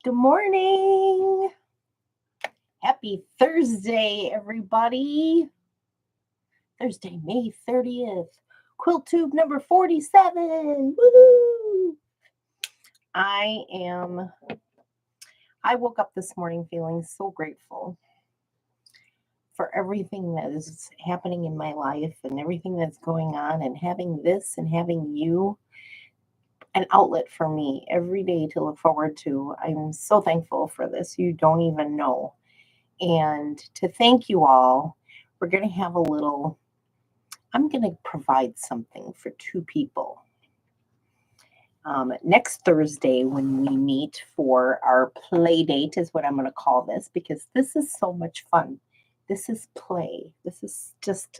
Good morning. Happy Thursday, everybody. Thursday, May 30th. Quilt tube number 47. Woohoo! I woke up this morning feeling so grateful for everything that is happening in my life and everything that's going on, and having this and having you an outlet for me every day to look forward to. I'm so thankful for this. You don't even know. And to thank you all, we're going to have I'm going to provide something for two people. Next Thursday, when we meet for our play date, is what I'm going to call this, because this is so much fun. This is play. This is just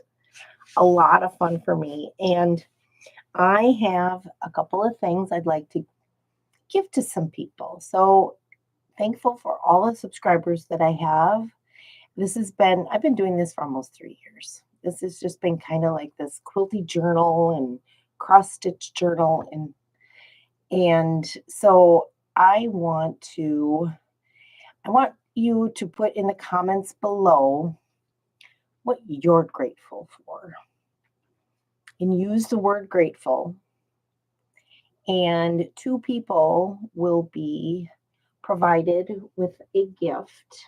a lot of fun for me. And I have a couple of things I'd like to give to some people. So thankful for all the subscribers that I have. I've been doing this for almost 3 years. This has just been kind of like this quilty journal and cross stitch journal. And so I want you to put in the comments below what you're grateful for, and use the word grateful. And two people will be provided with a gift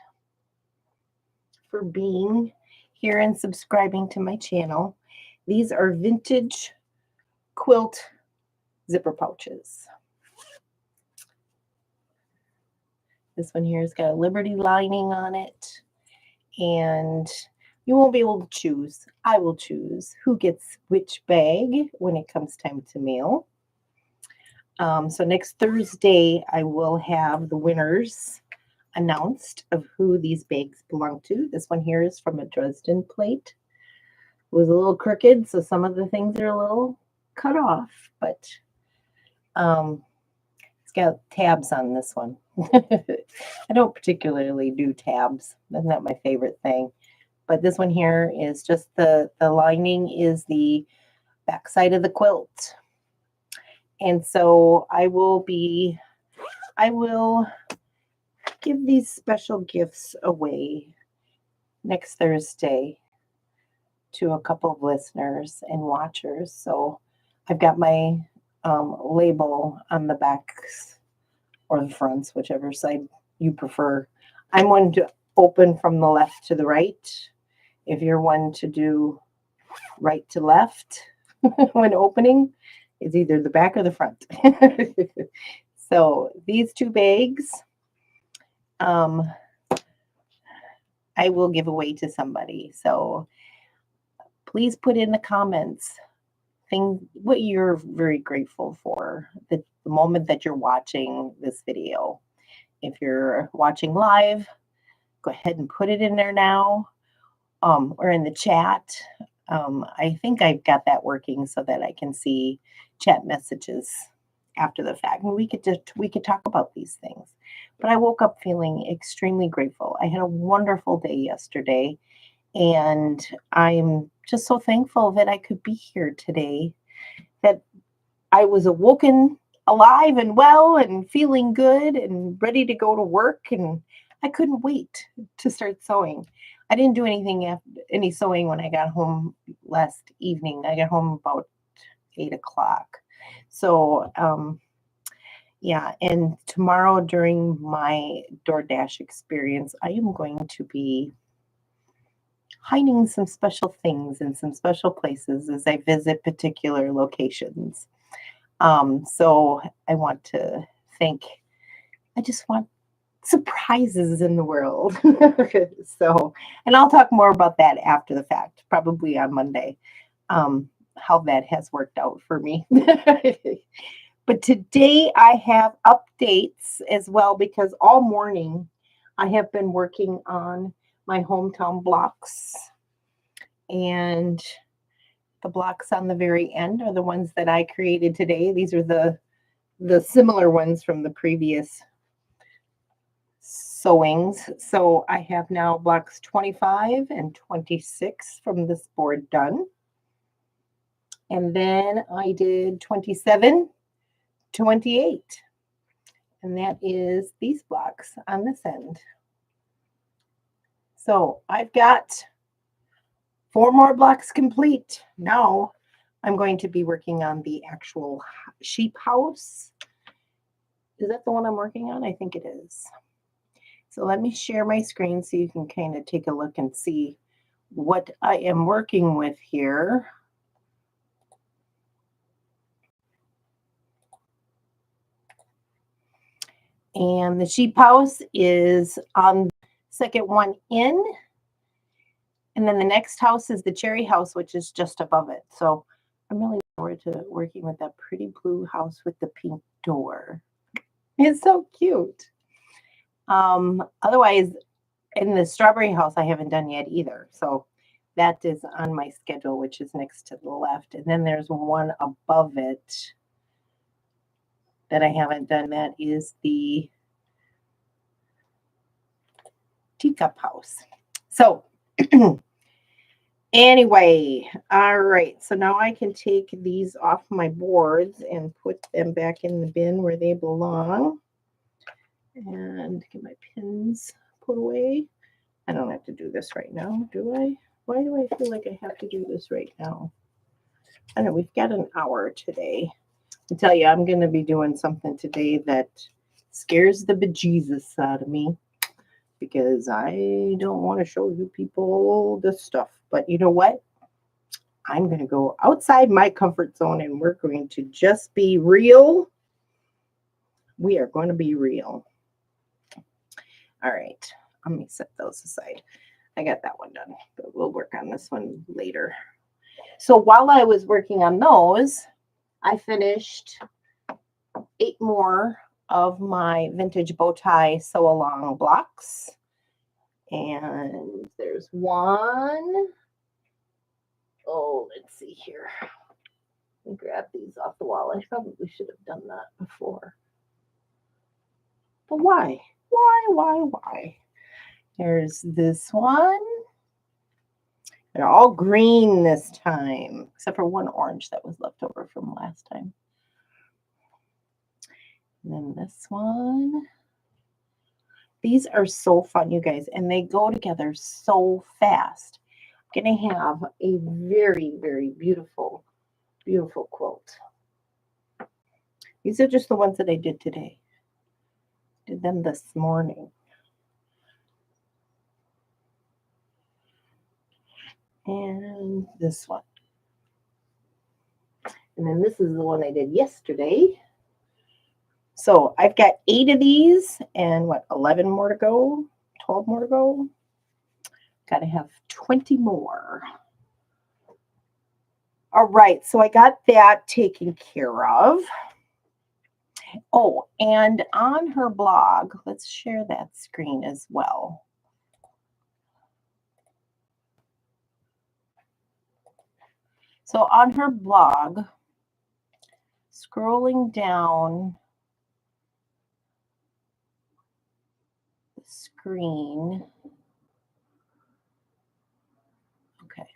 for being here and subscribing to my channel. These are vintage quilt zipper pouches. This one here has got a Liberty lining on it, and you won't be able to choose. I will choose who gets which bag when it comes time to mail. So next Thursday, I will have the winners announced of who these bags belong to. This one here is from a Dresden plate. It was a little crooked, so some of the things are a little cut off, but it's got tabs on this one. I don't particularly do tabs. That's not my favorite thing. But this one here is just the lining is the backside of the quilt. And so I will give these special gifts away next Thursday to a couple of listeners and watchers. So I've got my label on the backs or the fronts, whichever side you prefer. I'm one to open from the left to the right. If you're one to do right to left when opening, it's either the back or the front. So these two bags, I will give away to somebody. So please put in the comments what you're very grateful for, the moment that you're watching this video. If you're watching live, go ahead and put it in there now, or in the chat. I think I've got that working so that I can see chat messages after the fact, and we could talk about these things. But I woke up feeling extremely grateful. I had a wonderful day yesterday, and I'm just so thankful that I could be here today, that I was awoken alive and well and feeling good and ready to go to work, and I couldn't wait to start sewing. I didn't do any sewing when I got home last evening. I got home about 8 o'clock. So, yeah, and tomorrow during my DoorDash experience, I am going to be hiding some special things in some special places as I visit particular locations. So I just want surprises in the world. So, and I'll talk more about that after the fact, probably on Monday, how that has worked out for me. But today I have updates as well, because all morning I have been working on my hometown blocks, and the blocks on the very end are the ones that I created today. These are the similar ones from the previous sewings. So I have now blocks 25 and 26 from this board done. And then I did 27, 28. And that is these blocks on this end. So I've got 4 more blocks complete. Now I'm going to be working on the actual sheep house. Is that the one I'm working on? I think it is. So let me share my screen so you can kind of take a look and see what I am working with here. And the sheep house is on the second one in. And then the next house is the cherry house, which is just above it. So I'm really looking forward to working with that pretty blue house with the pink door. It's so cute. Otherwise, in the strawberry house, I haven't done yet either. So that is on my schedule, which is next to the left. And then there's one above it that I haven't done. That is the teacup house. So anyway, all right. So now I can take these off my boards and put them back in the bin where they belong. And get my pins put away. I don't have to do this right now, do I? Why do I feel like I have to do this right now? I know we've got an hour today. I tell you, I'm going to be doing something today that scares the bejesus out of me because I don't want to show you people this stuff. But you know what? I'm going to go outside my comfort zone and we're going to just be real. We are going to be real. All right. Let me set those aside. I got that one done, but we'll work on this one later. So while I was working on those, I finished 8 more of my vintage bow tie sew along blocks. And there's one. Oh, let's see here. Let me grab these off the wall. I probably should have done that before. But why? Why? There's this one. They're all green this time, except for one orange that was left over from last time. And then this one. These are so fun, you guys, and they go together so fast. I'm going to have a very, very beautiful, beautiful quilt. These are just the ones that I did today. Did them this morning. And this one. And then this is the one I did yesterday. So I've got 8 of these and what, 11 more to go? 12 more to go? Got to have 20 more. All right, so I got that taken care of. Oh, and on her blog, let's share that screen as well. So on her blog, scrolling down the screen. Okay.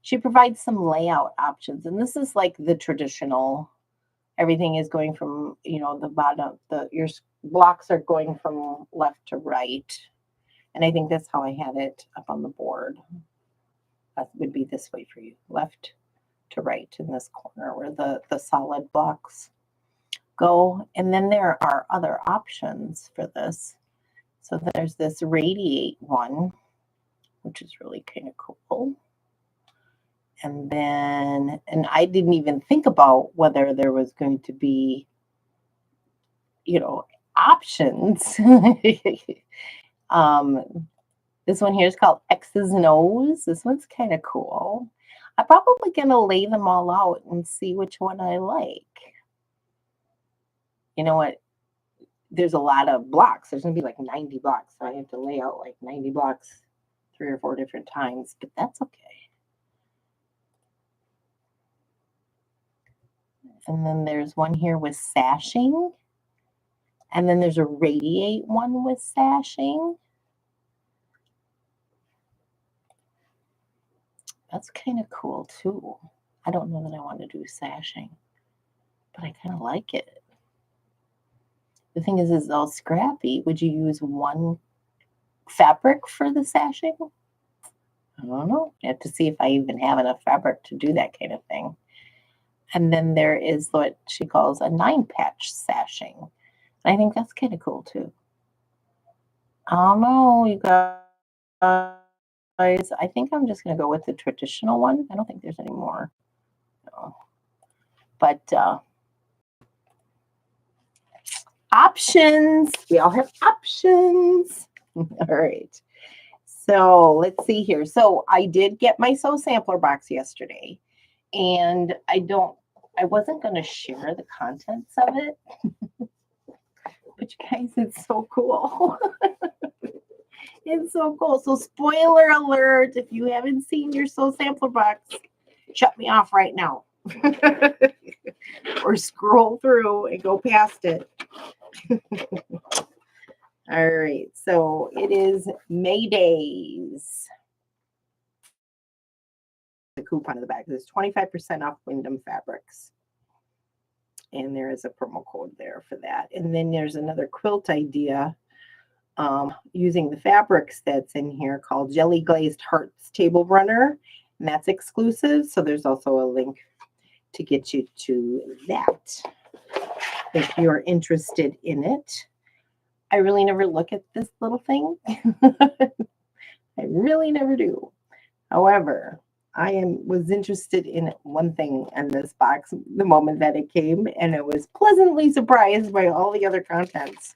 She provides some layout options, and this is like the traditional. Everything is going from, the bottom, your blocks are going from left to right. And I think that's how I had it up on the board. That would be this way for you, left to right in this corner where the solid blocks go. And then there are other options for this. So there's this radiate one, which is really kind of cool. And then, and I didn't even think about whether there was going to be, options. This one here is called X's and O's. This one's kind of cool. I'm probably going to lay them all out and see which one I like. You know what? There's a lot of blocks. There's going to be like 90 blocks. So I have to lay out like 90 blocks 3 or 4 different times, but that's okay. And then there's one here with sashing. And then there's a radiate one with sashing. That's kind of cool too. I don't know that I want to do sashing, but I kind of like it. The thing is it's all scrappy. Would you use one fabric for the sashing? I don't know. I have to see if I even have enough fabric to do that kind of thing. And then there is what she calls a 9-patch sashing. I think that's kind of cool too. I don't know, you guys. I think I'm just going to go with the traditional one. I don't think there's any more. No. But options. We all have options. All right. So let's see here. So I did get my Sew Sampler box yesterday, and I wasn't going to share the contents of it, but you guys, it's so cool. It's so cool. So spoiler alert, if you haven't seen your Sew Sampler box, shut me off right now. Or scroll through and go past it. All right, so it is Maydays. The coupon in the back is 25% off Wyndham Fabrics. And there is a promo code there for that. And then there's another quilt idea using the fabrics that's in here called Jelly Glazed Hearts Table Runner. And that's exclusive. So there's also a link to get you to that if you're interested in it. I really never look at this little thing. I really never do. However, I was interested in one thing in this box the moment that it came, and I was pleasantly surprised by all the other contents.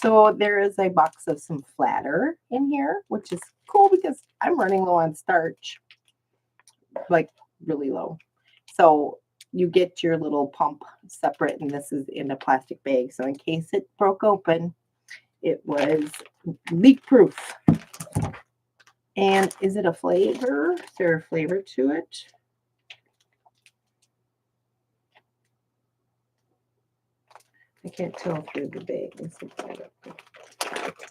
So there is a box of some flatter in here, which is cool because I'm running low on starch, like really low. So you get your little pump separate, and this is in a plastic bag. So in case it broke open, it was leak proof. And is it a flavor? Is there a flavor to it? I can't tell through the bag. Let's look that up.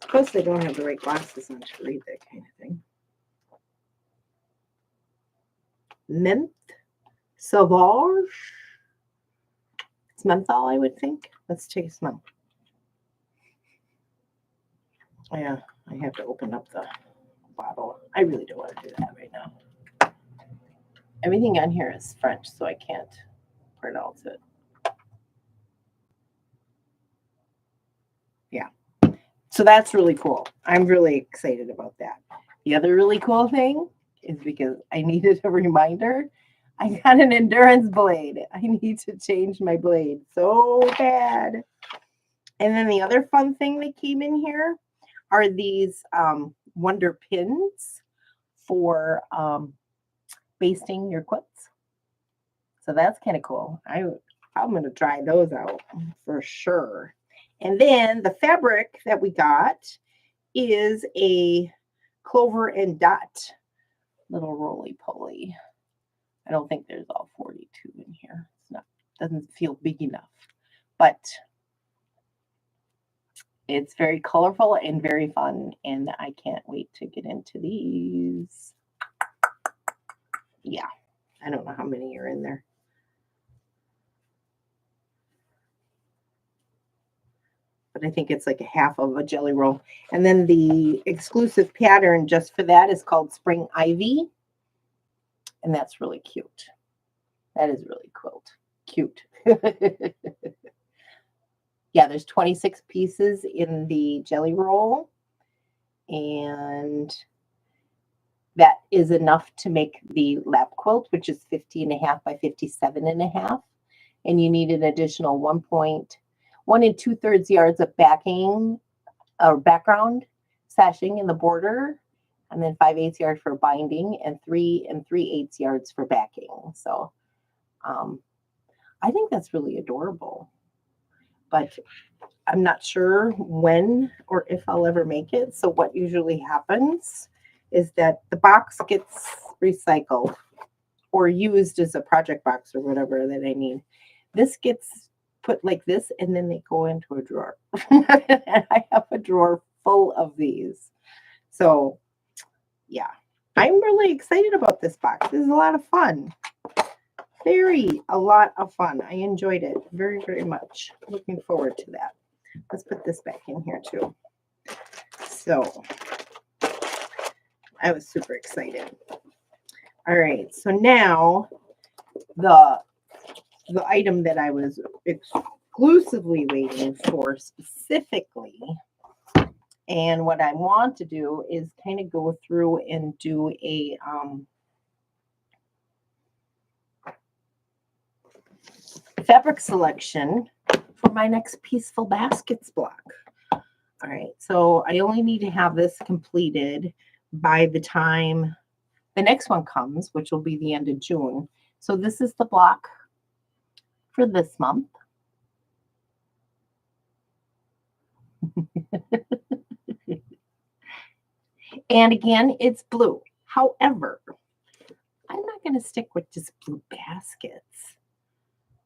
Plus, they don't have the right glasses on to read that kind of thing. Mint Sauvage. It's menthol, I would think. Let's take a smell. Yeah, I have to open up the bottle. I really don't want to do that right now. Everything on here is French, so I can't pronounce it. Yeah. So that's really cool. I'm really excited about that. The other really cool thing is because I needed a reminder. I got an endurance blade. I need to change my blade so bad. And then the other fun thing that came in here are these wonder pins for basting your quilts. So that's kind of cool. I'm going to try those out for sure. And then the fabric that we got is a clover and dot little roly-poly. I don't think there's all 42 in here. It's not, doesn't feel big enough, but it's very colorful and very fun, and I can't wait to get into these. Yeah, I don't know how many are in there. But I think it's like a half of a jelly roll. And then the exclusive pattern just for that is called Spring Ivy. And that's really cute. That is really cute. Yeah, there's 26 pieces in the jelly roll. And that is enough to make the lap quilt, which is 50.5 by 57.5. And you need an additional 1 2/3 yards of backing or background sashing in the border, and then 5/8 yards for binding, and 3 3/8 yards for backing. So I think that's really adorable. But I'm not sure when or if I'll ever make it. So what usually happens is that the box gets recycled or used as a project box or whatever that I need. This gets put like this, and then they go into a drawer. And I have a drawer full of these. So yeah, I'm really excited about this box. This is a lot of fun. A lot of fun. I enjoyed it very, very much. Looking forward to that. let's put this back in here too. So I was super excited. All right, so now the item that I was exclusively waiting for specifically, and what I want to do is kind of go through and do a fabric selection for my next Pieceful Baskets block. All right, so I only need to have this completed by the time the next one comes, which will be the end of June. So this is the block for this month. And again, it's blue. However, I'm not going to stick with just blue baskets.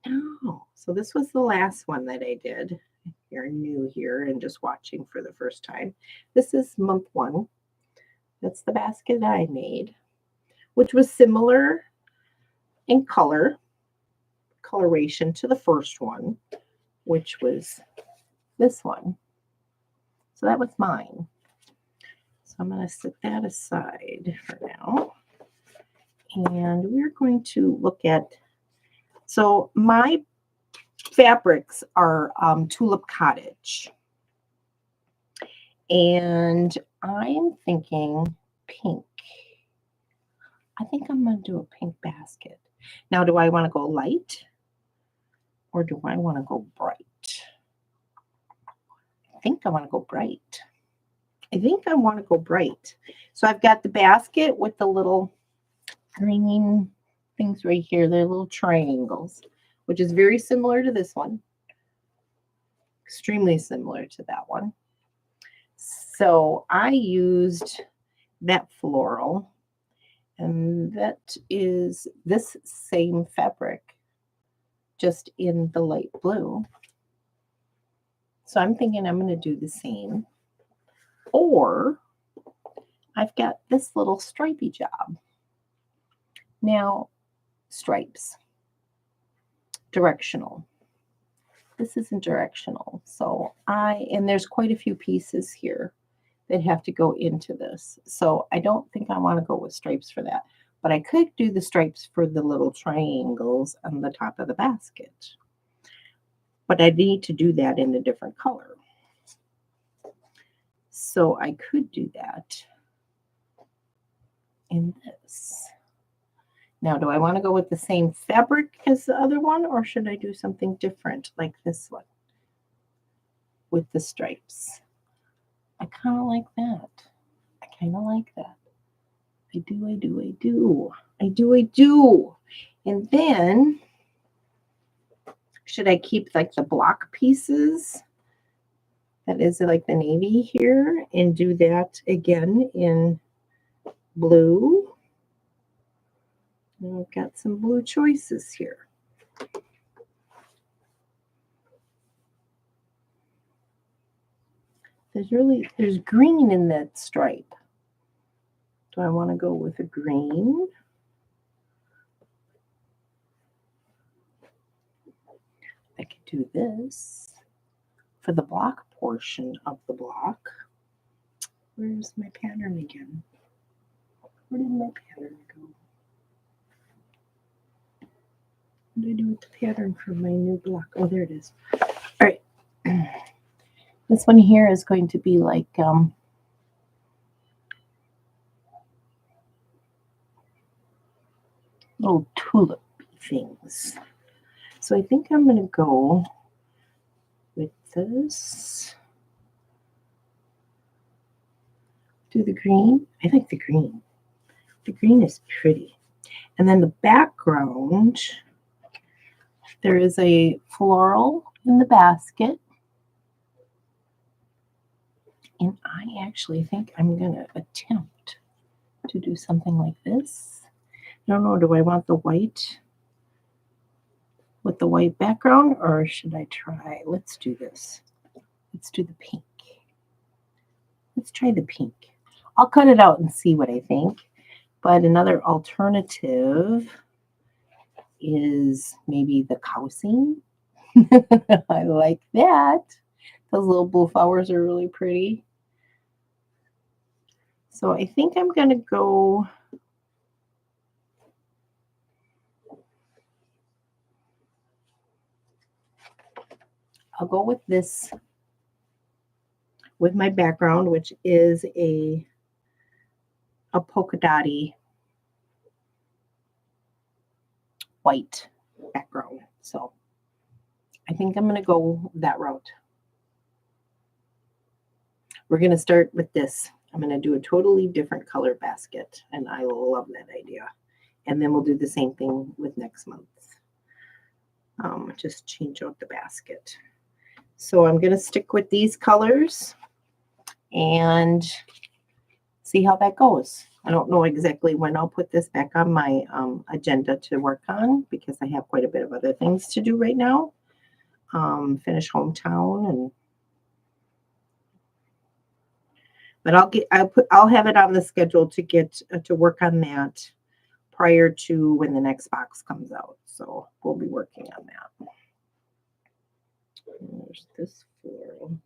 No. So this was the last one that I did. If you're new here and just watching for the first time, this is month 1. That's the basket I made, which was similar in coloration to the first one, which was this one. So that was mine. So I'm going to set that aside for now. And we're going to look at, so my fabrics are Tulip Cottage. And I'm thinking pink. I think I'm going to do a pink basket. Now, do I want to go light or do I want to go bright? I think I want to go bright. So I've got the basket with the little green things right here. They're little triangles, which is very similar to this one. Extremely similar to that one. So I used that floral, and that is this same fabric, just in the light blue. So I'm thinking I'm going to do the same. Or I've got this little stripey job. Now, stripes, directional. This isn't directional. So and there's quite a few pieces here that have to go into this. So I don't think I want to go with stripes for that. But I could do the stripes for the little triangles on the top of the basket. But I need to do that in a different color. So I could do that in this. Now, do I want to go with the same fabric as the other one, or should I do something different like this one with the stripes? I kind of like that. I do. And then, should I keep like the block pieces? That is like the navy here, and do that again in blue. And I've got some blue choices here. There's green in that stripe. Do I want to go with a green? I could do this for the block portion of the block. Where's my pattern again? Where did my pattern go? What did I do with the pattern for my new block? Oh, there it is. All right. This one here is going to be like little tulip things. So I think I'm going to go with this. Do the green. I like the green. The green is pretty. And then the background, there is a floral in the basket. And I actually think I'm going to attempt to do something like this. I don't know, do I want the white with the white background, or should I try? Let's do this. Let's do the pink. Let's try the pink. I'll cut it out and see what I think. But another alternative is maybe the cow scene. I like that. Those little blue flowers are really pretty. So I think I'm going to go. I'll go with this, with my background, which is a polka dotty white background. So I think I'm going to go that route. We're going to start with this. I'm going to do a totally different color basket, and I love that idea. And then we'll do the same thing with next month. Just change out the basket. So I'm going to stick with these colors and see how that goes. I don't know exactly when I'll put this back on my agenda to work on, because I have quite a bit of other things to do right now. Finish hometown, but I'll have it on the schedule to get to work on that prior to when the next box comes out. So we'll be working on that. There's this floral.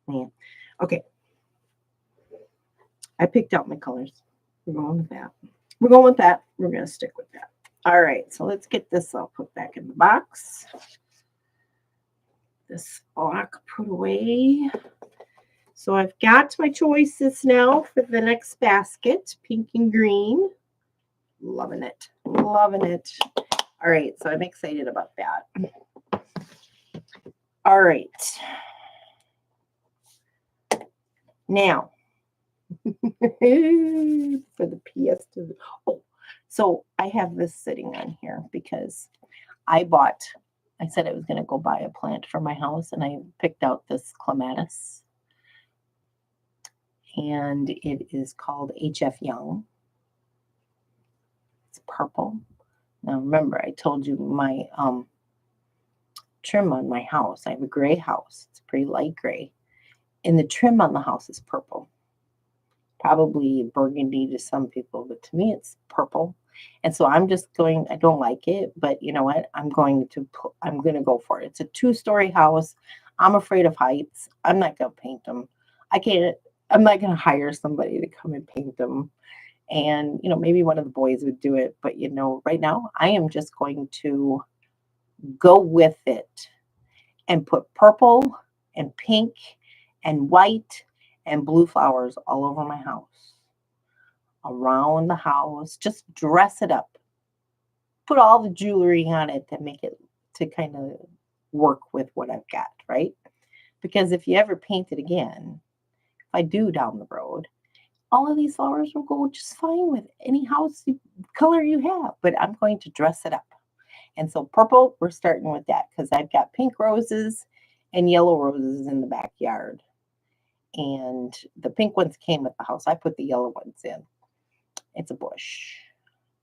Yeah. Okay. I picked out my colors. We're going with that. We're going with that. We're going to stick with that. All right. So let's get this all put back in the box. This block put away. So I've got my choices now for the next basket, pink and green. Loving it. Loving it. All right. So I'm excited about that. All right. Now, for the PS to the, so I have this sitting on here because I said I was going to go buy a plant for my house, and I picked out this clematis. And it is called HF Young. It's purple. Now remember, I told you my trim on my house. I have a gray house. It's pretty light gray. And the trim on the house is purple. Probably burgundy to some people, but to me it's purple. And so I'm just going, I don't like it, but you know what? I'm going to go for it. It's a 2-story house. I'm afraid of heights. I'm not going to paint them. I'm not going to hire somebody to come and paint them. And, maybe one of the boys would do it. But, right now I am just going to go with it and put purple and pink and white and blue flowers all over my house, around the house. Just dress it up. Put all the jewelry on it to make it to kind of work with what I've got, right? Because if you ever paint it again, if I do down the road, all of these flowers will go just fine with any house color you have. But I'm going to dress it up. And so purple, we're starting with that because I've got pink roses and yellow roses in the backyard. And the pink ones came with the house. I put the yellow ones in. It's a bush.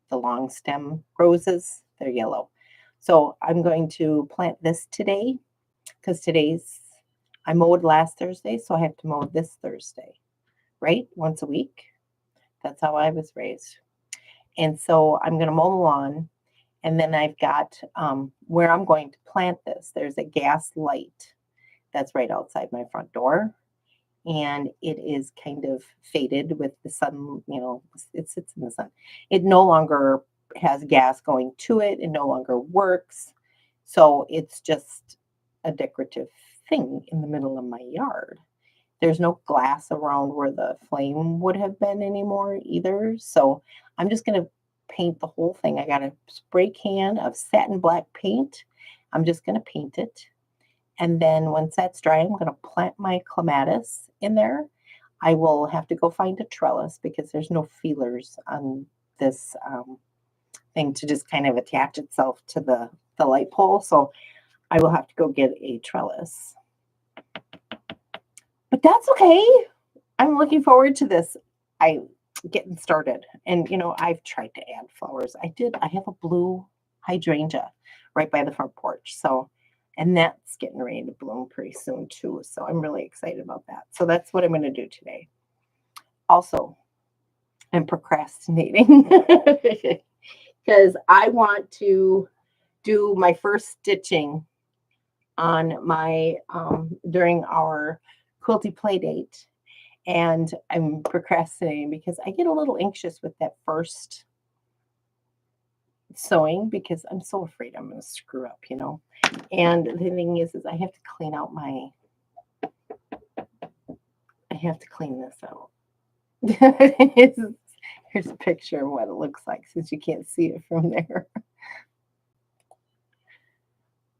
The long stem roses, they're yellow. So I'm going to plant this today because I mowed last Thursday, so I have to mow this Thursday, right? Once a week. That's how I was raised. And so I'm going to mow the lawn. And then I've got where I'm going to plant this. There's a gas light that's right outside my front door. And it is kind of faded with the sun, it sits in the sun. It no longer has gas going to it. It no longer works. So it's just a decorative thing in the middle of my yard. There's no glass around where the flame would have been anymore either. So I'm just going to paint the whole thing. I got a spray can of satin black paint. I'm just going to paint it. And then once that's dry, I'm going to plant my clematis in there. I will have to go find a trellis because there's no feelers on this thing to just kind of attach itself to the light pole. So I will have to go get a trellis. But that's okay. I'm looking forward to this. I'm getting started. And, I've tried to add flowers. I have a blue hydrangea right by the front porch. And that's getting ready to bloom pretty soon too. So I'm really excited about that. So that's what I'm going to do today. Also, I'm procrastinating because I want to do my first stitching on my during our quilty play date, and I'm procrastinating because I get a little anxious with that first sewing because I'm so afraid I'm going to screw up, you know. And the thing is I have to clean out I have to clean this out. Here's a picture of what it looks like since you can't see it from there.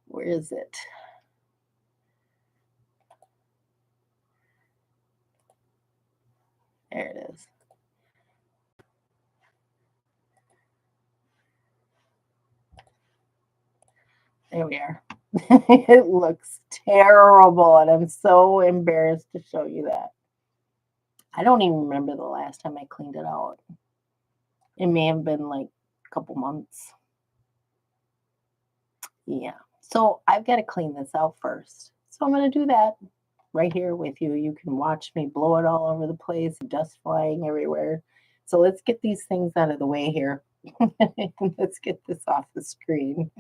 Where is it? There it is. There we are. It looks terrible, and I'm so embarrassed to show you that. I don't even remember the last time I cleaned it out. It may have been like a couple months. Yeah. So I've got to clean this out first. So I'm going to do that right here with you. You can watch me blow it all over the place, dust flying everywhere. So let's get these things out of the way here. Let's get this off the screen.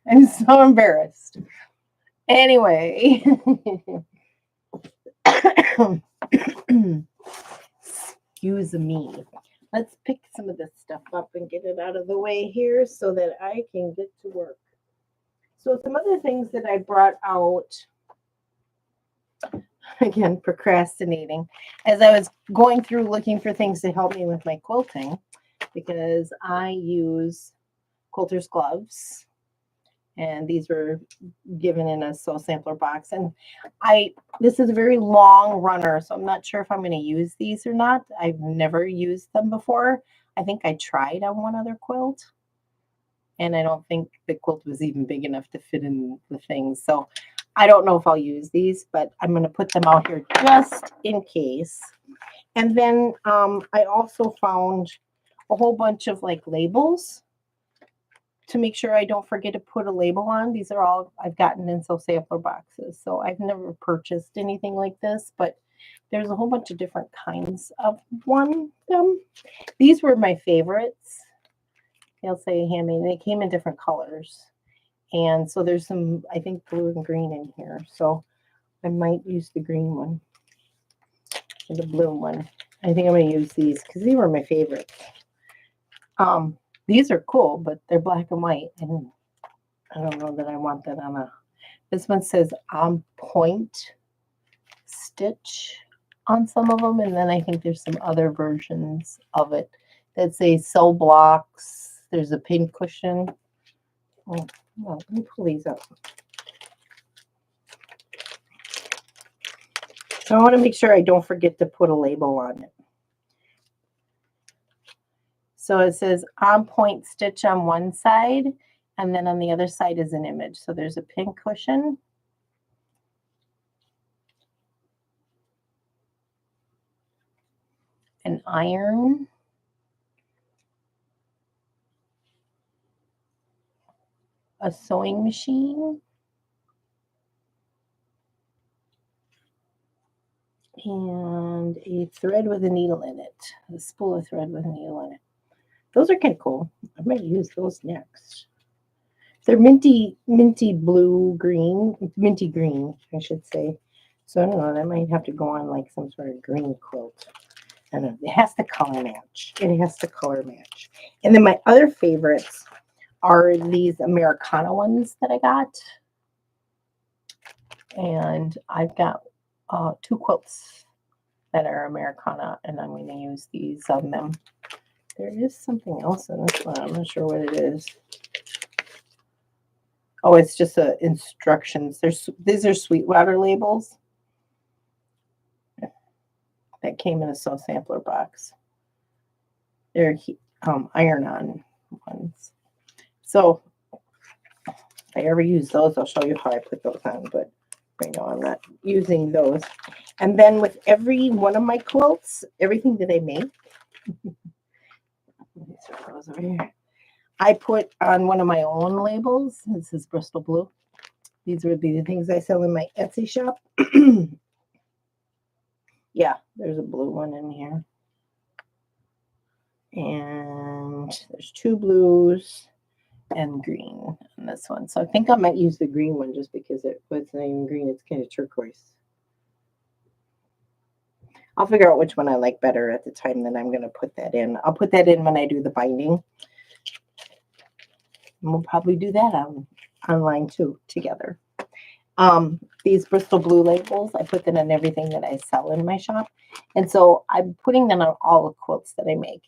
I'm so embarrassed. Anyway. Excuse me. Let's pick some of this stuff up and get it out of the way here so that I can get to work. So some other things that I brought out, again, procrastinating, as I was going through looking for things to help me with my quilting, because I use quilter's gloves, and these were given in a sew sampler box. And this is a very long runner, so I'm not sure if I'm going to use these or not. I've never used them before. I think I tried on one other quilt, and I don't think the quilt was even big enough to fit in the things. So I don't know if I'll use these, but I'm going to put them out here just in case. And then I also found a whole bunch of like labels to make sure I don't forget to put a label on. These are all I've gotten in sew sampler boxes. So I've never purchased anything like this, but there's a whole bunch of different kinds of them. These were my favorites. They'll say handmade. They came in different colors. And so there's some, I think, blue and green in here. So I might use the green one or the blue one. I think I'm going to use these because these were my favorites. These are cool, but they're black and white, and I don't know that I want that on a. This one says on point stitch on some of them, and then I think there's some other versions of it that say sew blocks. There's a pin cushion. Oh, well, let me pull these up. So I want to make sure I don't forget to put a label on it. So it says on point stitch on one side, and then on the other side is an image. So there's a pin cushion. An iron. A sewing machine. And a thread with a needle in it. A spool of thread with a needle in it. Those are kind of cool. I might use those next. They're minty blue green, minty green, I should say. So I don't know, that might have to go on like some sort of green quilt. I don't know. It has to color match. It has to color match. And then my other favorites are these Americana ones that I got. And I've got 2 quilts that are Americana, and I'm going to use these on them. There is something else in this one. I'm not sure what it is. Oh, it's just instructions. These are Sweetwater labels that came in a sew sampler box. They're iron-on ones. So if I ever use those, I'll show you how I put those on, but right now I'm not using those. And then with every one of my quilts, everything that I make, those over here, I put on one of my own labels. This is Bristol blue. These would be the things I sell in my Etsy shop. Yeah, there's a blue one in here. And there's 2 blues. and green on this one. So I think I might use the green one just because it's not even green. It's kind of turquoise. I'll figure out which one I like better at the time that I'm going to put that in. I'll put that in when I do the binding. And we'll probably do that online too together. These Bristol blue labels, I put them in everything that I sell in my shop. And so I'm putting them on all the quilts that I make.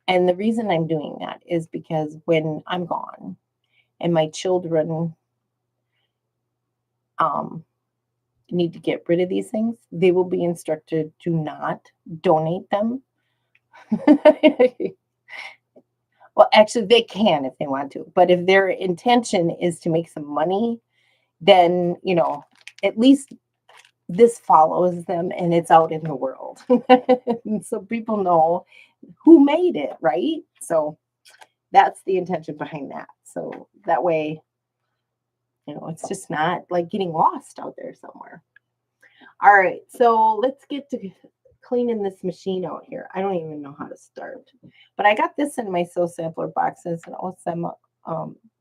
And the reason I'm doing that is because when I'm gone and my children need to get rid of these things, they will be instructed to not donate them. Well, actually, they can if they want to. But if their intention is to make some money, then, at least this follows them and it's out in the world. And so people know who made it, right? So that's the intention behind that. So that way, it's just not like getting lost out there somewhere. All right, so let's get to cleaning this machine out here. I don't even know how to start, but I got this in my Sew Sampler boxes, an OSM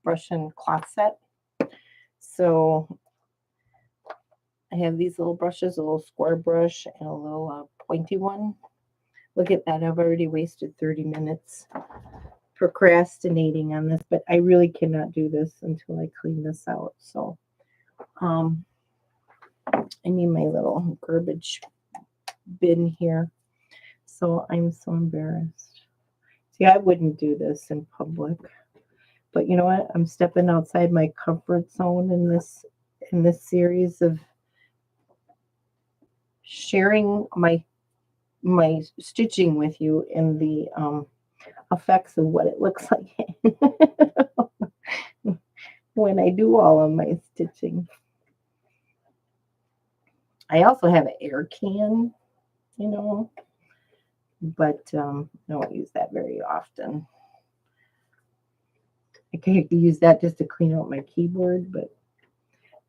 brush and cloth set. So I have these little brushes, a little square brush and a little pointy one. Look at that, I've already wasted 30 minutes procrastinating on this, but I really cannot do this until I clean this out. So I need my little garbage bin here. So I'm so embarrassed. See, I wouldn't do this in public, but you know what? I'm stepping outside my comfort zone in this series of sharing my stitching with you and the effects of what it looks like when I do all of my stitching. I also have an air can, but I don't use that very often. I can use that just to clean out my keyboard, but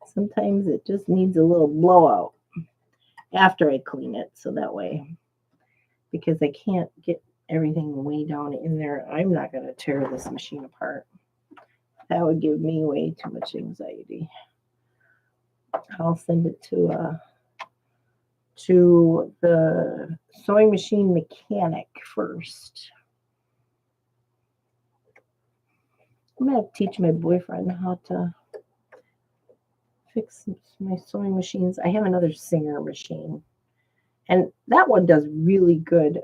sometimes it just needs a little blowout after I clean it, so that way, because I can't get everything way down in there, I'm not going to tear this machine apart. That would give me way too much anxiety. I'll send it to the sewing machine mechanic first. I'm going to teach my boyfriend how to fix my sewing machines. I have another Singer machine, and that one does really good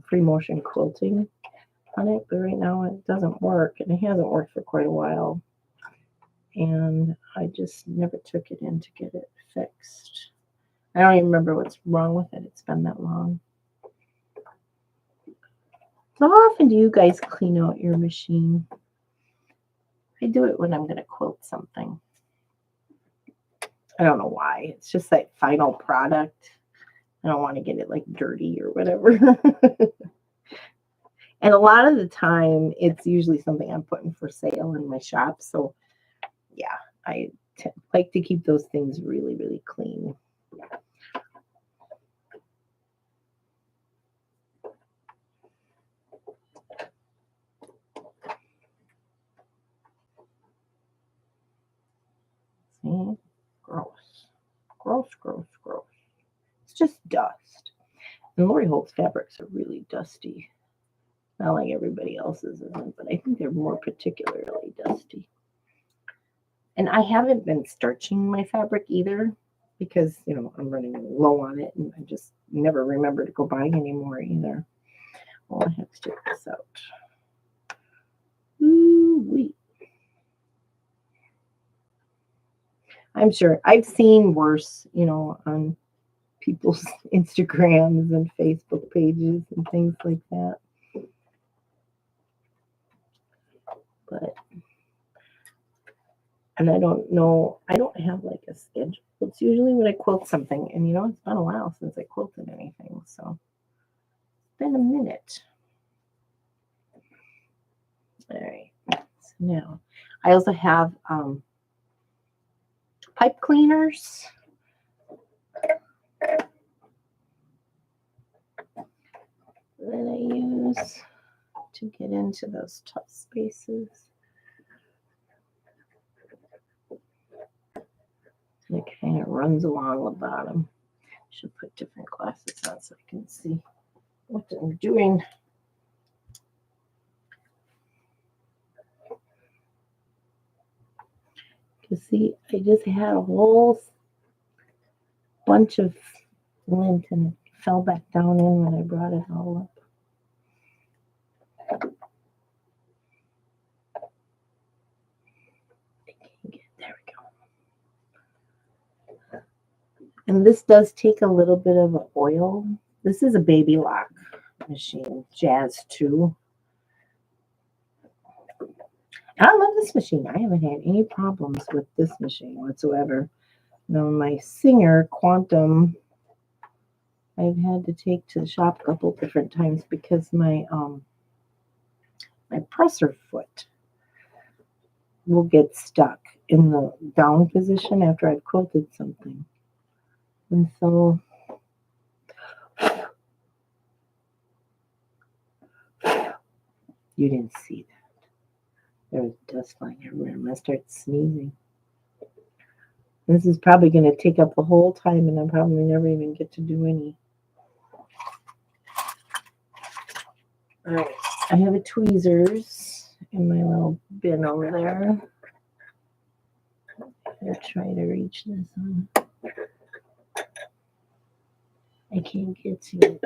free motion quilting on it, but right now it doesn't work, and it hasn't worked for quite a while, and I just never took it in to get it fixed. I don't even remember what's wrong with it. It's been that long. So how often do you guys clean out your machine? I do it when I'm going to quilt something. I don't know why. It's just that final product. I don't want to get it like dirty or whatever. And a lot of the time, it's usually something I'm putting for sale in my shop. So yeah, I like to keep those things really, really clean. See? Gross. Gross, gross, gross. It's just dust. And Lori Holt's fabrics are really dusty. Not like everybody else's isn't, but I think they're more particularly dusty. And I haven't been starching my fabric either because, I'm running low on it and I just never remember to go buy anymore either. Well, I have to check this out. Ooh-wee. I'm sure I've seen worse, on people's Instagrams and Facebook pages and things like that. And I don't know, I don't have like a schedule. It's usually when I quilt something, and it's been a while since I quilted anything, so it's been a minute. All right, so now I also have pipe cleaners. That I use to get into those tough spaces. runs along the bottom. Should put different glasses on so I can see what I'm doing. You see, I just had a whole bunch of lint and it fell back down in when I brought it all up. There we go. And this does take a little bit of oil. This is a baby lock machine, Jazz 2. I love this machine. I haven't had any problems with this machine whatsoever. Now my Singer Quantum, I've had to take to the shop a couple different times because my my presser foot will get stuck in the down position after I've quilted something. And so you didn't see that. There was dust flying everywhere. I'm going to start sneezing. This is probably going to take up the whole time, and I'll probably never even get to do any. All right. I have a tweezers in my little bin over there. I'll try to reach this one. I can't get to it.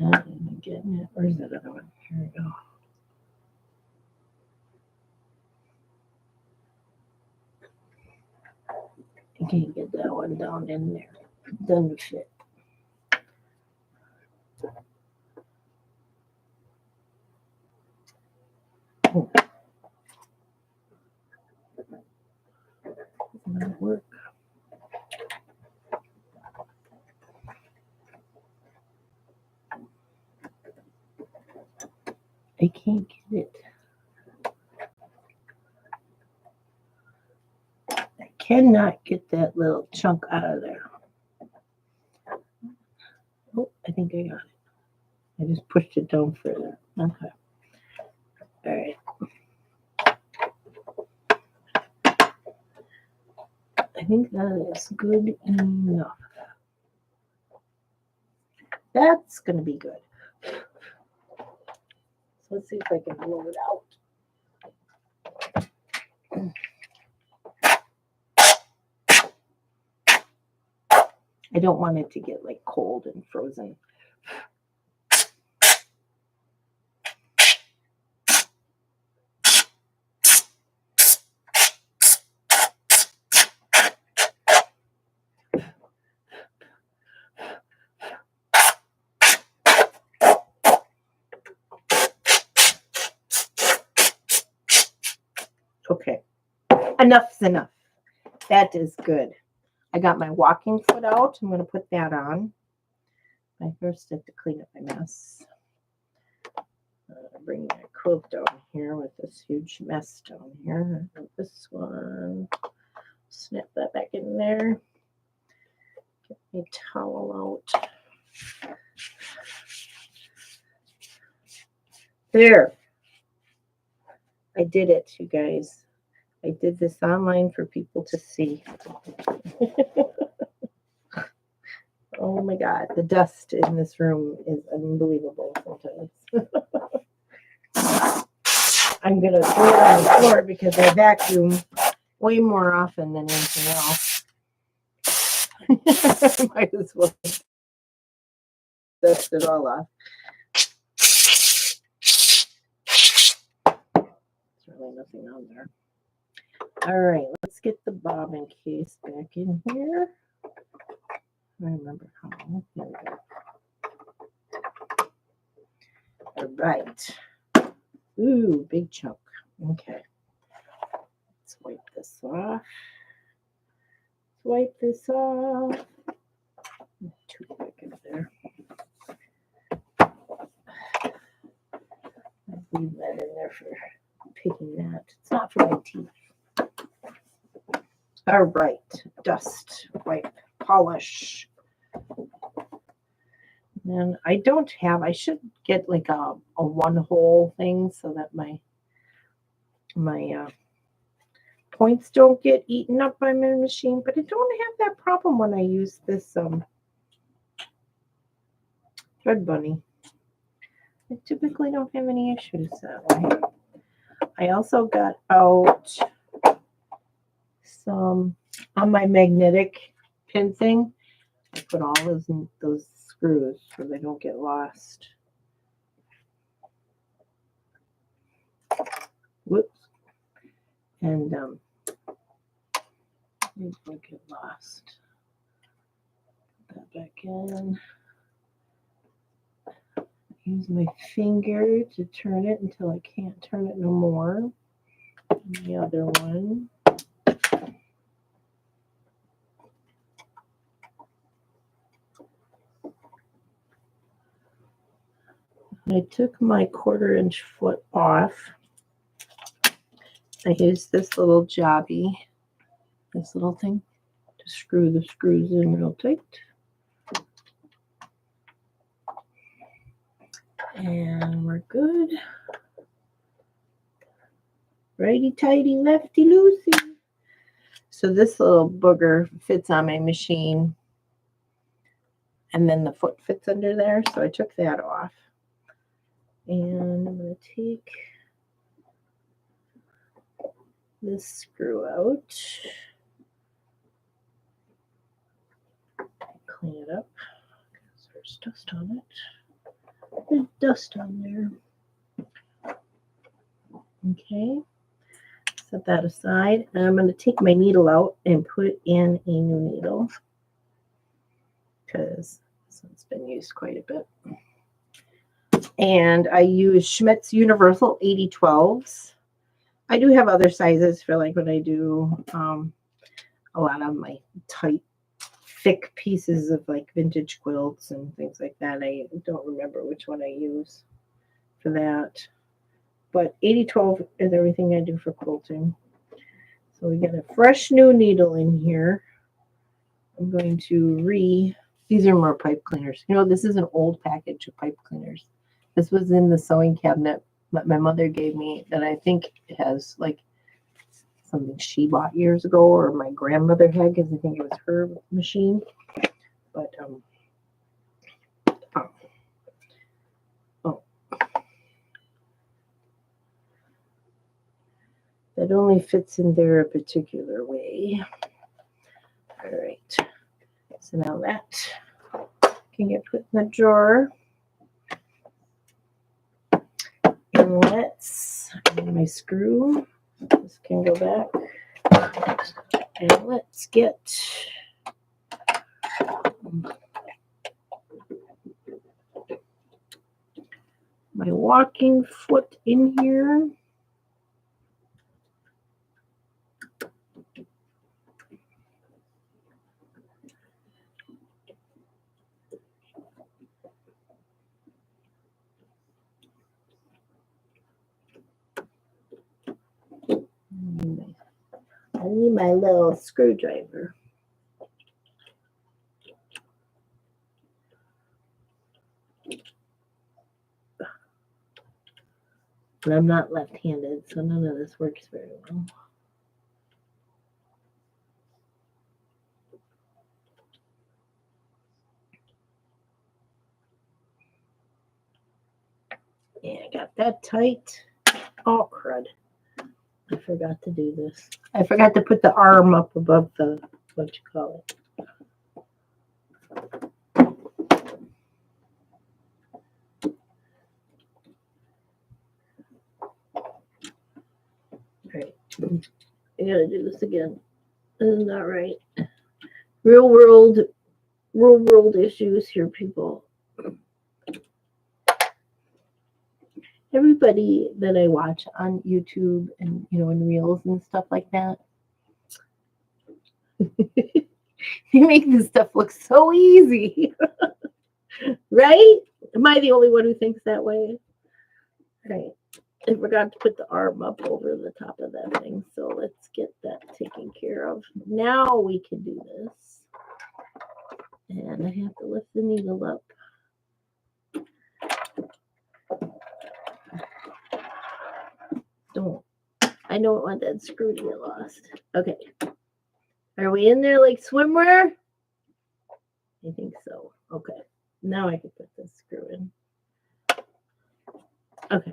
I'm getting it. Where's that other one? Here we go. I can't get that one down in there. It doesn't fit. Oh. Doesn't that work? I can't get it. I cannot get that little chunk out of there. Oh, I think I got it. I just pushed it down further. Okay. All right. I think that is good enough. That's going to be good. So let's see if I can blow it out. I don't want it to get like cold and frozen. Okay, enough's enough. That is good. I got my walking foot out. I'm going to put that on. I first have to clean up my mess. Bring that quilt down here with this huge mess down here. This one. Snap that back in there. Get my towel out. There. I did it, you guys. I did this online for people to see. Oh my God, the dust in this room is unbelievable sometimes. I'm going to throw it on the floor because I vacuum way more often than anything else. Might as well dust it all off. There's really nothing on there. All right, let's get the bobbin case back in here. I remember how. There we go. All right. Ooh, big chunk. Okay. Let's wipe this off. Wipe this off. Too quick in there. I'll leave that in there for picking that. It's not for my teeth. All right. Dust, wipe, polish. And I should get like a one hole thing so that my points don't get eaten up by my machine, but I don't have that problem when I use this thread bunny. I typically don't have any issues that way. I also got out some on my magnetic pin thing. I put all those screws so they don't get lost. Whoops. And they don't get lost. Put that back in. Use my finger to turn it until I can't turn it no more. And the other one. I took my 1/4 inch foot off. I used this little jobby, this little thing, to screw the screws in real tight. And we're good. Righty tighty, lefty loosey. So this little booger fits on my machine. And then the foot fits under there. So I took that off. And I'm going to take this screw out. Clean it up. There's dust on it. There's dust on there. Okay. Set that aside. And I'm going to take my needle out and put in a new needle, because this one's been used quite a bit. And I use Schmidt's Universal 8012s. I do have other sizes for like when I do a lot of my tight, thick pieces of like vintage quilts and things like that. I don't remember which one I use for that. But 8012 is everything I do for quilting. So we got a fresh new needle in here. I'm going to these are more pipe cleaners. You know, this is an old package of pipe cleaners. This was in the sewing cabinet that my mother gave me that I think has like something she bought years ago, or my grandmother had, because I think it was her machine. But that only fits in there a particular way. All right. So now that can get put in the drawer. And let's get my screw. This can go back. And let's get my walking foot in here. I need my little screwdriver. But I'm not left-handed, so none of this works very well. Yeah, I got that tight. Oh, crud. I forgot to do this. I forgot to put the arm up above the, what you call it. All right. I gotta do this again. This is not right. Real world issues here, people. Everybody that I watch on YouTube and, you know, in Reels and stuff like that, they make this stuff look so easy. Right? Am I the only one who thinks that way? Right. I forgot to put the arm up over the top of that thing. So let's get that taken care of. Now we can do this. And I have to lift the needle up. I don't want that screw to get lost. Okay. Are we in there like swimwear? I think so. Okay. Now I can put this screw in. Okay.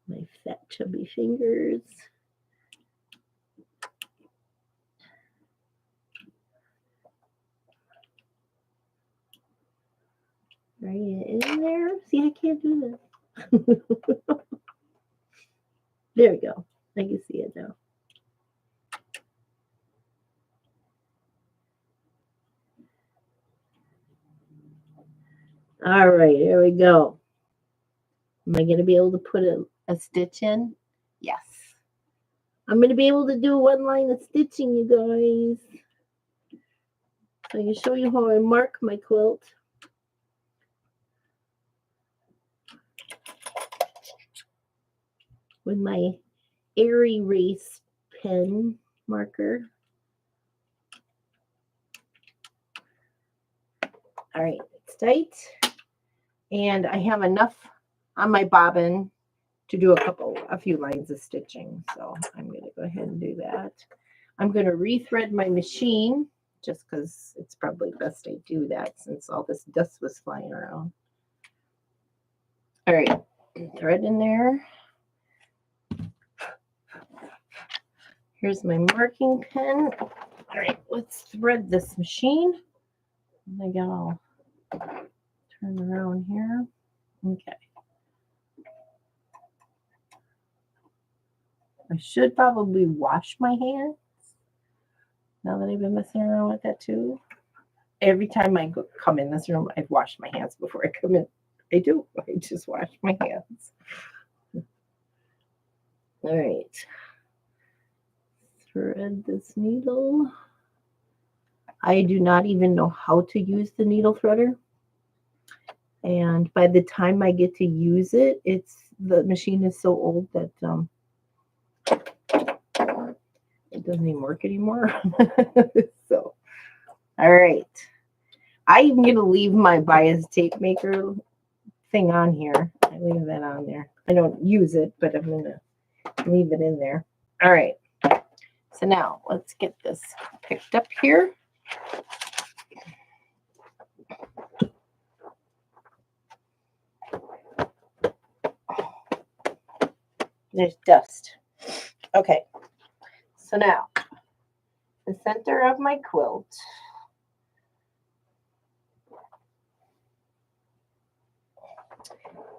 My fat chubby fingers. Are you in there? See, I can't do this. There we go. I can see it now. All right, here we go. Am I going to be able to put a stitch in? Yes. I'm going to be able to do one line of stitching, you guys. So I can show you how I mark my quilt. With my Airy Race pen marker. All right, it's tight. And I have enough on my bobbin to do a few lines of stitching. So I'm going to go ahead and do that. I'm going to rethread my machine just because it's probably best I do that since all this dust was flying around. All right, thread in there. Here's my marking pen. All right, let's thread this machine. I got all turned around here. Okay. I should probably wash my hands now that I've been messing around with that too. Every time I come in this room, I wash my hands before I come in. I do. I just wash my hands. All right. Thread this needle. I do not even know how to use the needle threader. And by the time I get to use it, the machine is so old that it doesn't even work anymore. So, all right. I'm going to leave my bias tape maker thing on here. I leave that on there. I don't use it, but I'm going to leave it in there. All right. So now let's get this picked up here. There's dust. Okay. So now the center of my quilt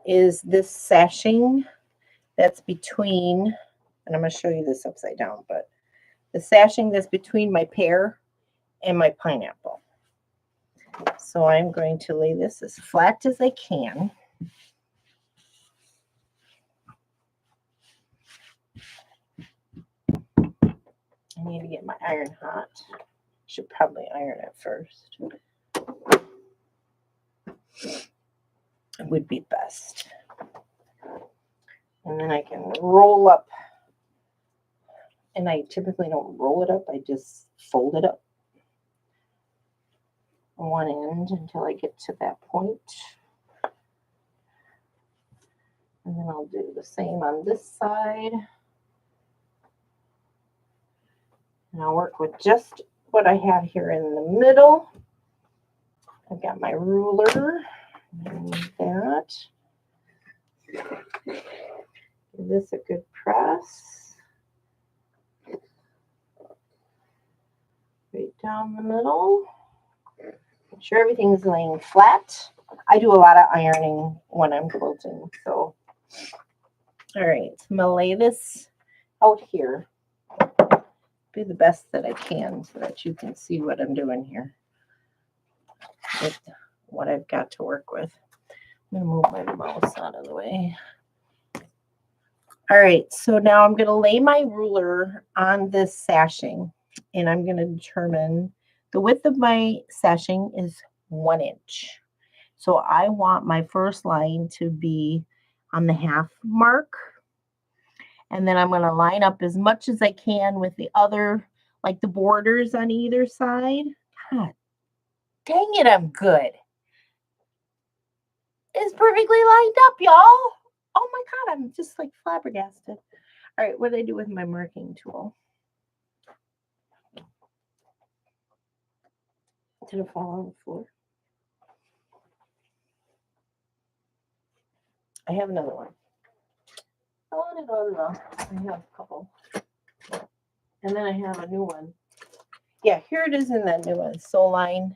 is this sashing that's between, and I'm going to show you this upside down, but the sashing that's between my pear and my pineapple. So I'm going to lay this as flat as I can. I need to get my iron hot. Should probably iron it first. It would be best. And then I can roll up. And I typically don't roll it up. I just fold it up on one end until I get to that point. And then I'll do the same on this side. And I'll work with just what I have here in the middle. I've got my ruler. And that. Give this a good press. Right down the middle. Make sure everything's laying flat. I do a lot of ironing when I'm quilting. So, all right, I'm going to lay this out here. Do the best that I can so that you can see what I'm doing here. With what I've got to work with. I'm going to move my mouse out of the way. All right, so now I'm going to lay my ruler on this sashing, and I'm going to determine the width of my sashing is 1 inch. So I want my first line to be on the half mark, and then I'm going to line up as much as I can with the other, like the borders on either side. God dang it, I'm good. is perfectly lined up, y'all. Oh my God, I'm just like flabbergasted. All right, what did I do with my marking tool? Did it fall on the floor? I have another one. Oh, no. I have a couple. And then I have a new one. Yeah, here it is in that new one. Soline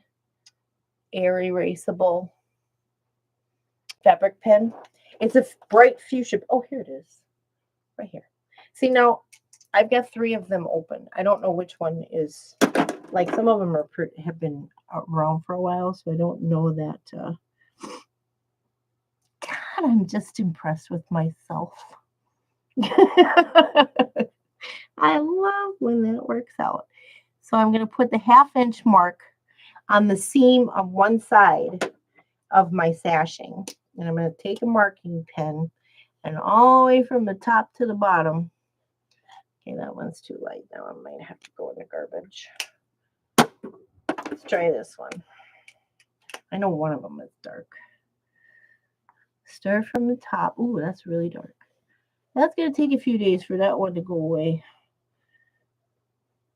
Air Erasable fabric pen. It's a bright fuchsia. Oh, here it is. Right here. See, now I've got 3 of them open. I don't know which one is, like some of them have been around for a while, so I don't know that. God, I'm just impressed with myself. I love when that works out. So I'm going to put the 1/2 inch mark on the seam of one side of my sashing. And I'm going to take a marking pen and all the way from the top to the bottom. Okay, that one's too light. Now I might have to go in the garbage. Let's try this one. I know one of them is dark. Start from the top. Ooh, that's really dark. That's going to take a few days for that one to go away.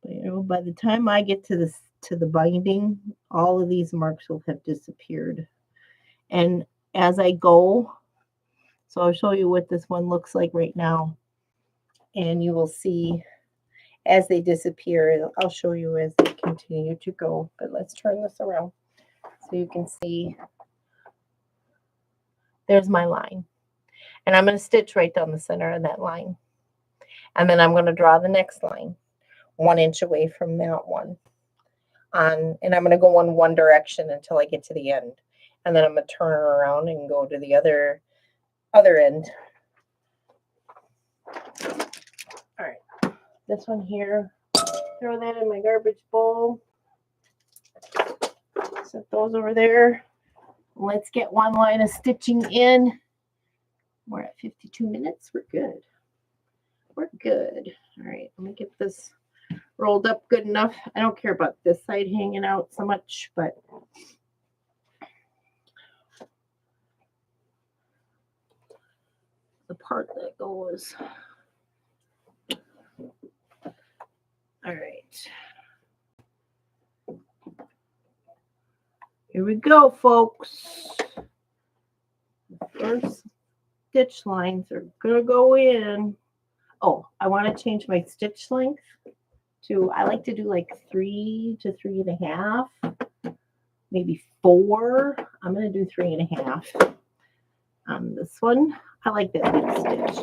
But, you know, by the time I get to the binding, all of these marks will have disappeared. And as I go, so I'll show you what this one looks like right now. And you will see as they disappear. I'll show you as they continue to go. But let's turn this around so you can see. There's my line. And I'm going to stitch right down the center of that line. And then I'm going to draw the next line 1 inch away from that one. And I'm going to go in one direction until I get to the end. And then I'm going to turn around and go to the other end. All right. This one here, throw that in my garbage bowl. Set those over there. Let's get one line of stitching in. We're at 52 minutes. We're good. We're good. All right. Let me get this rolled up good enough. I don't care about this side hanging out so much, but the part that goes. All right. Here we go, folks. The first stitch lines are gonna go in. Oh, I want to change my stitch length to, I like to do like 3 to 3.5, maybe 4. I'm gonna do 3.5 on this one. I like that big stitch.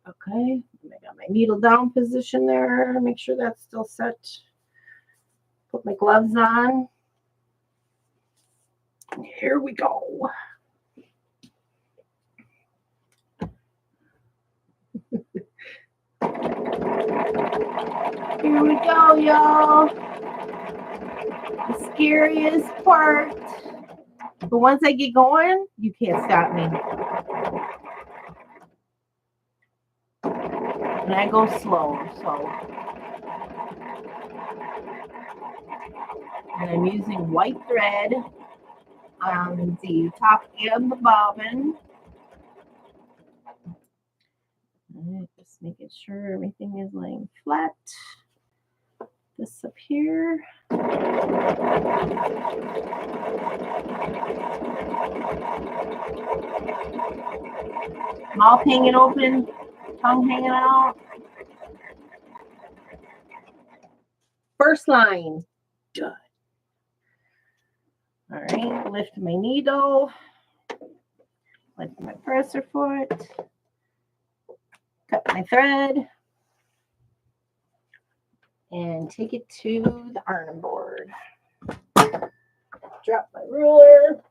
Okay, I got my needle down position there. Make sure that's still set. Put my gloves on. Here we go. Here we go, y'all. The scariest part. But once I get going, you can't stop me. And I go slow, so. And I'm using white thread on the top and the bobbin. Right, just making sure everything is laying flat. This up here. Mouth hanging open, tongue hanging out. First line, done. All right, lift my needle, lift my presser foot, cut my thread, and take it to the ironing board. Drop my ruler.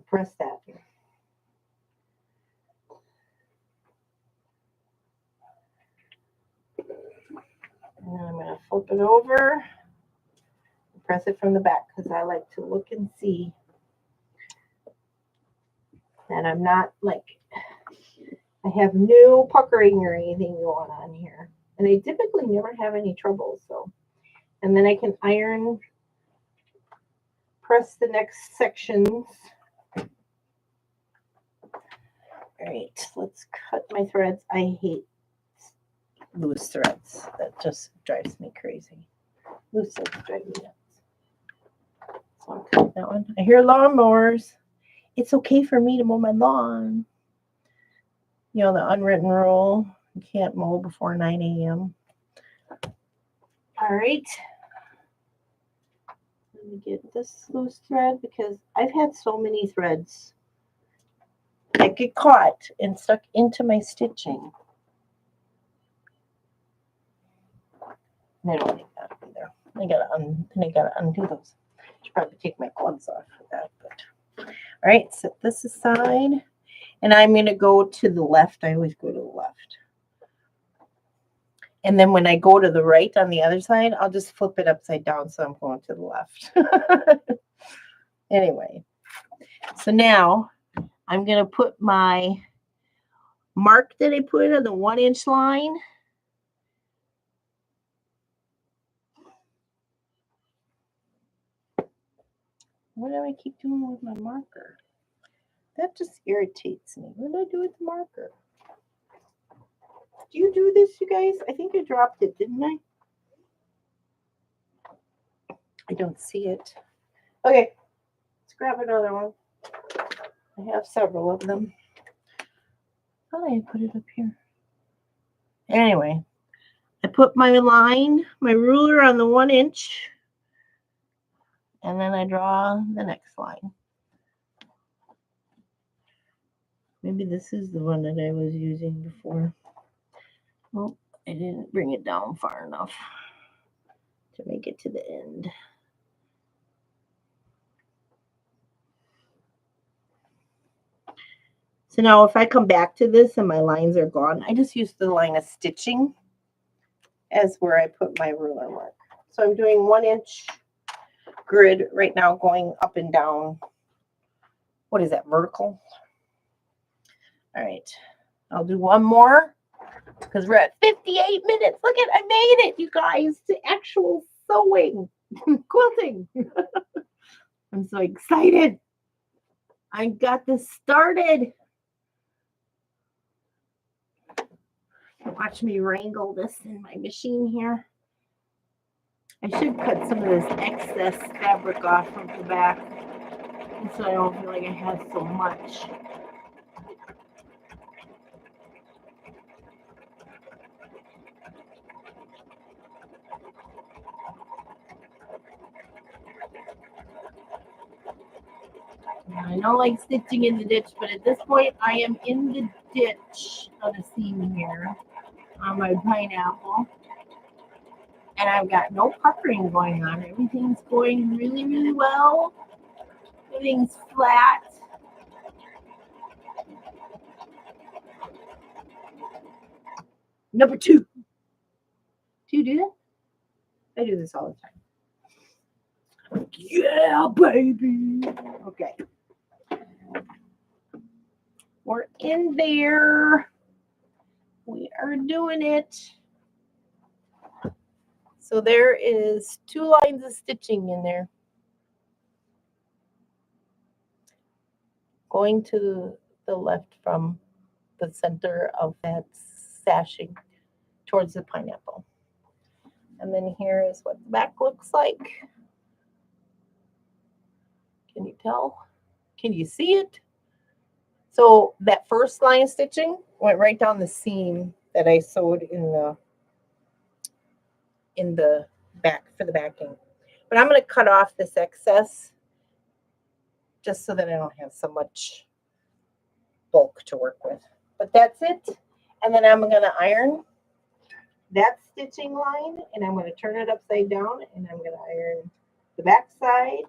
Press that. And I'm going to flip it over. Press it from the back because I like to look and see that I'm not like, I have no puckering or anything going on here. And I typically never have any trouble. So And then I can iron, press the next sections. All right, let's cut my threads. I hate loose threads. That just drives me crazy. Loose threads drive me nuts. So I'm cutting that one. I hear lawnmowers. It's okay for me to mow my lawn. You know, the unwritten rule. You can't mow before 9 a.m. All right. Let me get this loose thread because I've had so many threads that get caught and stuck into my stitching. And I don't like that either. I gotta undo those. I should probably take my gloves off for that. But all right, set this aside. And I'm gonna go to the left. I always go to the left. And then when I go to the right on the other side, I'll just flip it upside down so I'm going to the left. Anyway, so now I'm going to put my mark that I put on the 1-inch line. What do I keep doing with my marker? That just irritates me. What do I do with the marker? Do you do this, you guys? I think I dropped it, didn't I? I don't see it. Okay, let's grab another one. I have several of them. I thought I put it up here. Anyway, I put my line, my ruler on the 1-inch, and then I draw the next line. Maybe this is the one that I was using before. Oh, I didn't bring it down far enough to make it to the end. So now if I come back to this and my lines are gone, I just use the line of stitching as where I put my ruler mark. So I'm doing 1-inch grid right now going up and down. What is that, vertical? All right, I'll do one more because we're at 58 minutes. Look at, I made it, you guys, to actual sewing, quilting. I'm so excited. I got this started. Watch me wrangle this in my machine here. I should cut some of this excess fabric off from the back so I don't feel like I have so much. I don't like stitching in the ditch, but at this point I am in the ditch on a seam here on my pineapple. And I've got no puckering going on. Everything's going really, really well. Everything's flat. Number 2. Do you do that? I do this all the time. Yeah, baby. Okay. We're in there. We are doing it. So there is 2 lines of stitching in there. Going to the left from the center of that sashing towards the pineapple. And then here is what the back looks like. Can you tell? Can you see it? So that first line of stitching went right down the seam that I sewed in the back for the backing. But I'm going to cut off this excess just so that I don't have so much bulk to work with. But that's it. And then I'm going to iron that stitching line, and I'm going to turn it upside down, and I'm going to iron the back side.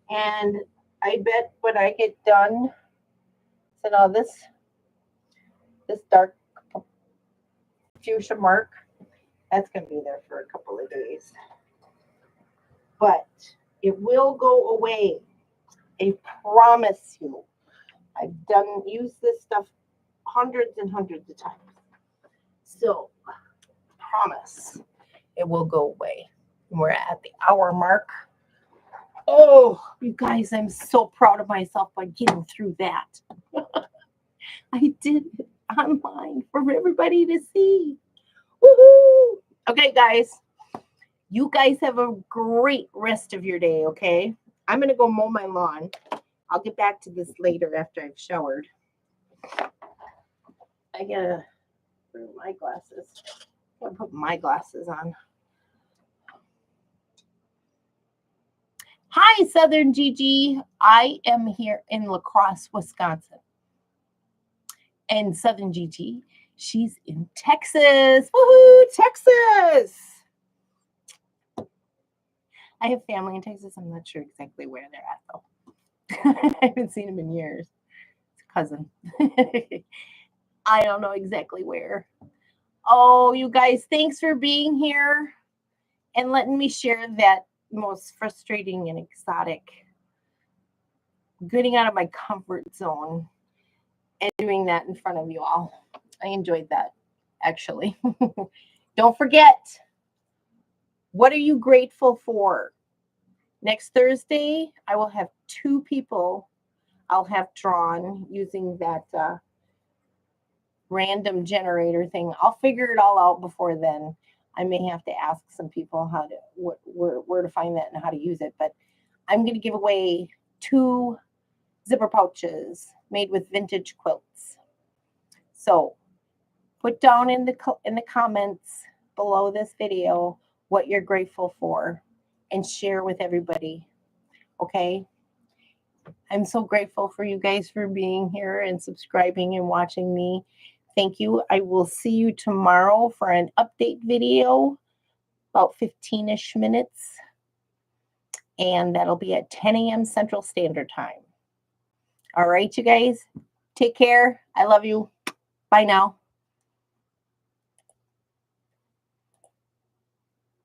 And I bet when I get done, so now this dark fuchsia mark, that's going to be there for a couple of days. But it will go away. I promise you. I've used this stuff hundreds and hundreds of times. So promise it will go away. We're at the hour mark. Oh, You guys, I'm so proud of myself by getting through that. I did it online for everybody to see. Woohoo! Okay, guys. You guys have a great rest of your day, okay? I'm going to go mow my lawn. I'll get back to this later after I've showered. I gotta bring my glasses. I'm gonna put my glasses on. Hi, Southern Gigi. I am here in La Crosse, Wisconsin. And Southern Gigi, she's in Texas. Woohoo, Texas! I have family in Texas. I'm not sure exactly where they're at, though. I haven't seen them in years. It's a cousin. I don't know exactly where. Oh, you guys, thanks for being here and letting me share that most frustrating and exotic, getting out of my comfort zone and doing that in front of you all. I enjoyed that, actually. Don't forget, what are you grateful for? Next Thursday, I will have 2 people I'll have drawn using that random generator thing. I'll figure it all out before then. I may have to ask some people how to where to find that and how to use it. But I'm going to give away 2 zipper pouches made with vintage quilts. So put down in the comments below this video what you're grateful for and share with everybody. Okay? I'm so grateful for you guys for being here and subscribing and watching me. Thank you. I will see you tomorrow for an update video, about 15-ish minutes. And that'll be at 10 a.m. Central Standard Time. All right, you guys. Take care. I love you. Bye now.